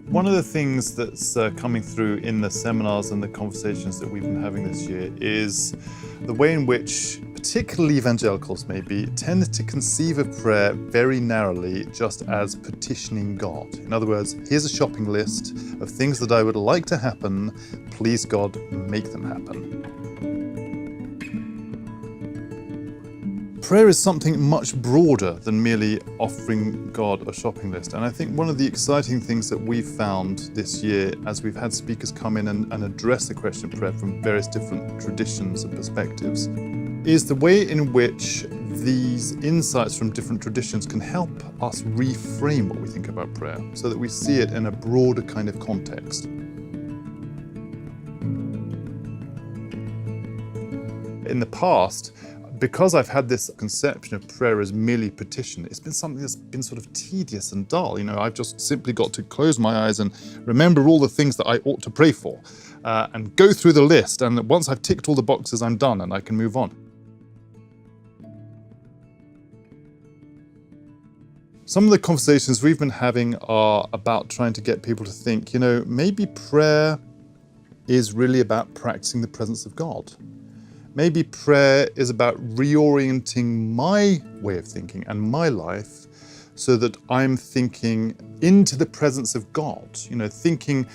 One of the things that's coming through in the seminars and the conversations that we've been having this year is the way in which, particularly evangelicals maybe, tend to conceive of prayer very narrowly just as petitioning God. In other words, here's a shopping list of things that I would like to happen, please God, make them happen. Prayer is something much broader than merely offering God a shopping list. And I think one of the exciting things that we've found this year, as we've had speakers come in and address the question of prayer from various different traditions and perspectives, is the way in which these insights from different traditions can help us reframe what we think about prayer so that we see it in a broader kind of context. In the past, because I've had this conception of prayer as merely petition, it's been something that's been sort of tedious and dull. I've just simply got to close my eyes and remember all the things that I ought to pray for and go through the list. And once I've ticked all the boxes, I'm done and I can move on. Some of the conversations we've been having are about trying to get people to think, maybe prayer is really about practicing the presence of God. Maybe prayer is about reorienting my way of thinking and my life so that I'm thinking into the presence of God, thinking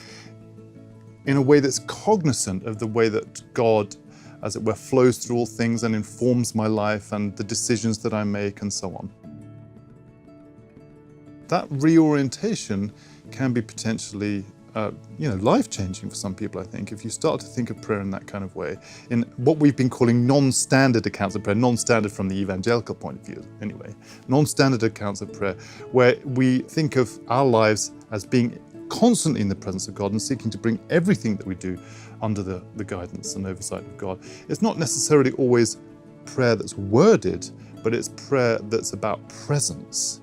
in a way that's cognizant of the way that God, as it were, flows through all things and informs my life and the decisions that I make and so on. That reorientation can be potentially life-changing for some people, I think, if you start to think of prayer in that kind of way, in what we've been calling non-standard accounts of prayer, non-standard from the evangelical point of view anyway, non-standard accounts of prayer, where we think of our lives as being constantly in the presence of God and seeking to bring everything that we do under the guidance and oversight of God. It's not necessarily always prayer that's worded, but it's prayer that's about presence.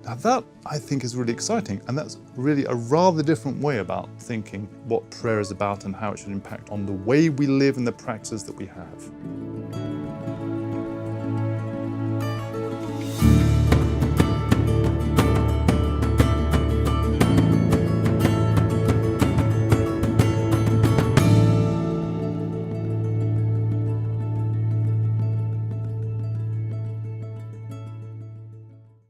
Now that, I think, is really exciting, and that's really a rather different way about thinking what prayer is about and how it should impact on the way we live and the practices that we have.